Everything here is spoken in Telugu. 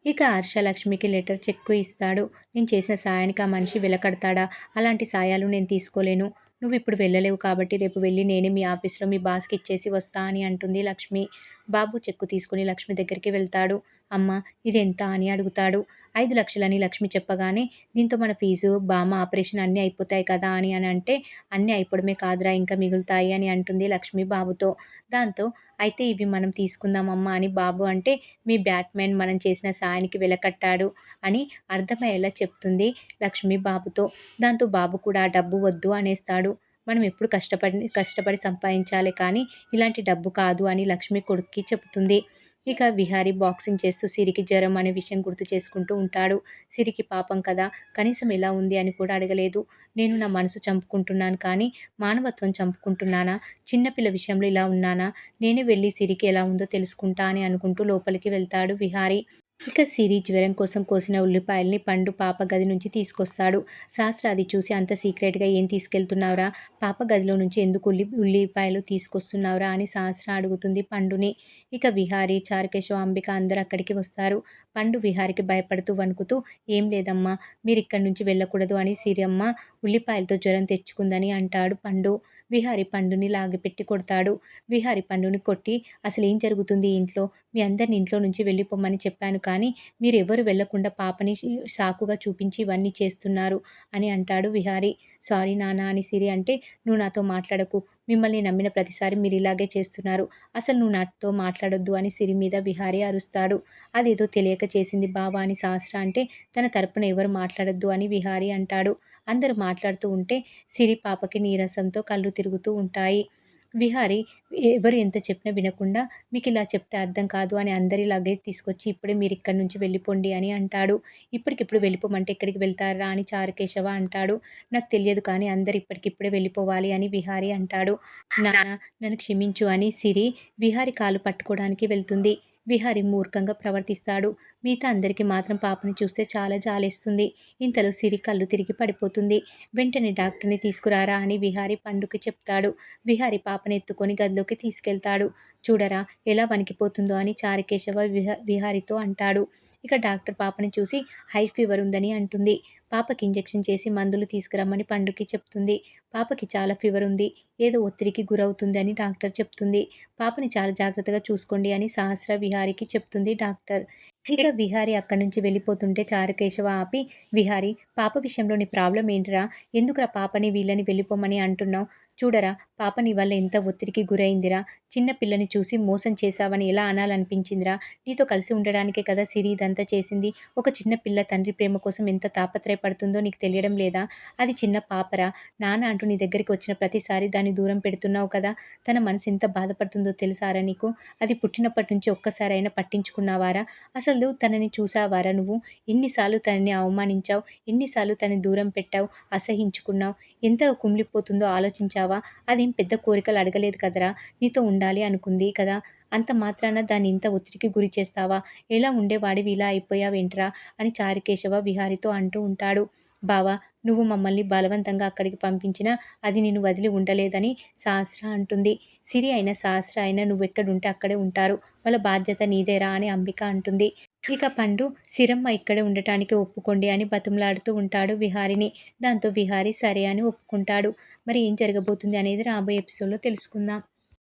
ఇక హర్ష లక్ష్మికి లెటర్ చెక్కు ఇస్తాడు. నేను చేసిన సాయానికి ఆ మనిషి వెలకడతాడా? అలాంటి సాయాలు నేను తీసుకోలేను. నువ్విప్పుడు వెళ్ళలేవు కాబట్టి రేపు వెళ్ళి నేనే మీ ఆఫీస్‌లో మీ బాస్‌కి ఇచ్చేసి వస్తా అని అంటుంది లక్ష్మి. బాబు చెక్కు తీసుకొని లక్ష్మి దగ్గరికి వెళ్తాడు. అమ్మా ఇదెంత అని అడుగుతాడు. 5,00,000 అని లక్ష్మి చెప్పగానే, దీంతో మన ఫీజు, బామ్మ ఆపరేషన్ అన్నీ అయిపోతాయి కదా అని అంటే, అన్నీ అయిపోవడమే కాదురా ఇంకా మిగులుతాయి అని అంటుంది లక్ష్మి బాబుతో. దాంతో అయితే ఇవి మనం తీసుకుందాం అమ్మా అని బాబు అంటే, మీ బ్యాట్‌మెన్ మనం చేసిన సాయానికి వెలకట్టాడు అని అర్థమయ్యేలా చెప్తుంది లక్ష్మి బాబుతో. దాంతో బాబు కూడా ఆ డబ్బు వద్దు అనేస్తాడు. మనం ఎప్పుడు కష్టపడి సంపాదించాలే కానీ ఇలాంటి డబ్బు కాదు అని లక్ష్మి కొడుక్కి చెబుతుంది. ఇక విహారీ బాక్సింగ్ చేస్తూ సిరికి జ్వరం అనే విషయం గుర్తు చేసుకుంటూ ఉంటాడు. సిరికి పాపం కదా! కనీసం ఎలా ఉంది అని కూడా అడగలేదు. నేను నా మనసు చంపుకుంటున్నాను కానీ మానవత్వం చంపుకుంటున్నానా? చిన్నపిల్ల విషయంలో ఇలా ఉన్నానా? నేనే వెళ్లి సిరికి ఎలా ఉందో తెలుసుకుంటా అని అనుకుంటూ లోపలికి వెళ్తాడు విహారీ. ఇక సిరి జ్వరం కోసం కోసిన ఉల్లిపాయల్ని పండు పాప గది నుంచి తీసుకొస్తాడు. శాస్త్ర అది చూసి అంత సీక్రెట్‌గా ఏం తీసుకెళ్తున్నావురా? పాప గదిలో నుంచి ఎందుకు ఉల్లిపాయలు తీసుకొస్తున్నావురా? అని శాస్త్ర అడుగుతుంది పండుని. ఇక విహారీ, చారుకేశవ, అంబిక అందరూ అక్కడికి వస్తారు. పండు విహారీకి భయపడుతూ వణుకుతూ "ఏం లేదమ్మా, మీరిక్కడి నుంచి వెళ్ళకూడదు" అని సిరమ్మ ఉల్లిపాయలతో జ్వరం తెచ్చుకుందని అంటాడు పండు. విహారీ పండుని లాగిపెట్టి కొడతాడు. విహారీ పండుని కొట్టి "అసలేం జరుగుతుంది ఈ ఇంట్లో? మీ అందరిని ఇంట్లో నుంచి వెళ్ళిపోమని చెప్పాను కానీ మీరెవ్వరూ వెళ్ళకుండా పాపని సాకుగా చూపించి ఇవన్నీ చేస్తున్నారు" అని అంటాడు విహారీ. "సారీ నాన్న" అని సిరి అంటే, "నువ్వు నాతో మాట్లాడకు. మిమ్మల్ని నమ్మిన ప్రతిసారి మీరిలాగే చేస్తున్నారు. అసలు నువ్వు నాతో మాట్లాడొద్దు" అని సిరి మీద విహారీ అరుస్తాడు. "అదేదో తెలియక చేసింది బావ" అని శాస్త్ర అంటే, "తన తరపున ఎవరు మాట్లాడొద్దు" అని విహారీ అంటాడు. అందరూ మాట్లాడుతూ ఉంటే సిరి పాపకి నీరసంతో కళ్ళు తిరుగుతూ ఉంటాయి. విహారీ ఎవరు ఎంత చెప్పినా వినకుండా, "మీకిలా చెప్తే అర్థం కాదు" అని అందరి లగేజ్ తీసుకొచ్చి, "ఇప్పుడే మీరిక్కడి నుంచి వెళ్ళిపోండి" అని అంటాడు. "ఇప్పటికిప్పుడు వెళ్ళిపోమంటే ఎక్కడికి వెళ్తార్రా" అని చారుకేశవ అంటాడు. "నాకు తెలియదు కానీ అందరూ ఇప్పటికిప్పుడే వెళ్ళిపోవాలి" అని విహారీ అంటాడు. "నాన్న నన్ను క్షమించు" అని సిరి విహారీ కాళ్ళు పట్టుకోవడానికి వెళ్తుంది. విహారీ మూర్ఖంగా ప్రవర్తిస్తాడు. మిగతా అందరికి మాత్రం పాపని చూస్తే చాలా జాలేస్తుంది. ఇంతలో సిరి కళ్ళు తిరిగి పడిపోతుంది. "వెంటనే డాక్టర్‌ని తీసుకురారా" అని విహారీ పండుకి చెప్తాడు. విహారీ పాపని ఎత్తుకొని గదిలోకి తీసుకెళ్తాడు. "చూడరా ఎలా వణికిపోతుందో" అని చారుకేశవ విహారీతో అంటాడు. ఇక డాక్టర్ పాపని చూసి హై ఫీవర్ ఉందని అంటుంది. పాపకి ఇంజెక్షన్ చేసి మందులు తీసుకురమ్మని పండుకి చెప్తుంది. పాపకి చాలా ఫీవర్ ఉంది. ఏదో ఒత్తిడికి గురవుతుంది అని డాక్టర్ చెప్తుంది. పాపని చాలా జాగ్రత్తగా చూసుకోండి అని సహస్ర విహారీకి చెప్తుంది డాక్టర్. ఇక విహారీ అక్కడి నుంచి వెళ్ళిపోతుంటే చారుకేశవ ఆపి, "విహారీ పాప విషయంలో నీ ప్రాబ్లమ్ ఏంటిరా? ఎందుకురా పాపని వీళ్ళని వెళ్ళిపోమని అంటున్నావు? చూడరా పాప నీ వల్ల ఎంత ఒత్తిడికి గురైందిరా? చిన్న పిల్లని చూసి మోసం చేశావని ఎలా అనాలనిపించిందిరా? నీతో కలిసి ఉండడానికే కదా సిరి ఇదంతా చేసింది. ఒక చిన్న పిల్ల తండ్రి ప్రేమ కోసం ఎంత తాపత్రయపడుతుందో నీకు తెలియడం లేదా? అది చిన్న పాపరా. నాన్న అంటూ నీ దగ్గరికి వచ్చిన ప్రతిసారి దాన్ని దూరం పెడుతున్నావు కదా! తన మనసు ఎంత బాధపడుతుందో తెలుసారా నీకు? అది పుట్టినప్పటి నుంచి ఒక్కసారైనా పట్టించుకున్నావారా? అసలు తనని చూసావారా నువ్వు? ఎన్నిసార్లు తనని అవమానించావు? ఎన్నిసార్లు తనని దూరం పెట్టావు, అసహించుకున్నావు? ఎంత కుమిలిపోతుందో ఆలోచించావా? అదేం పెద్ద కోరికలు అడగలేదు కదరా! నీతో ఉండాలి అనుకుంది కదా! అంత మాత్రాన దాన్ని ఇంత ఒత్తిడికి గురి చేస్తావా? ఎలా ఉండేవాడివి ఇలా అయిపోయావేంట్రా? అని చారుకేశవ విహారీతో అంటూ ఉంటాడు. బావ నువ్వు మమ్మల్ని బలవంతంగా అక్కడికి పంపించినా అది నిన్ను వదిలి ఉండలేదని సహస్ర అంటుంది. సిరి అయినా సహస్ర అయినా నువ్వెక్కడుంటే అక్కడే ఉంటారు. వాళ్ళ బాధ్యత నీదేరా అని అంబిక అంటుంది. ఇక పండు సిరమ్మ ఇక్కడే ఉండటానికి ఒప్పుకోండి అని బతిమలాడుతూ ఉంటాడు విహారిని. దాంతో విహారీ సరే అని ఒప్పుకుంటాడు. మరి ఏం జరగబోతుంది అనేది రాబోయే ఎపిసోడ్‌లో తెలుసుకుందాం.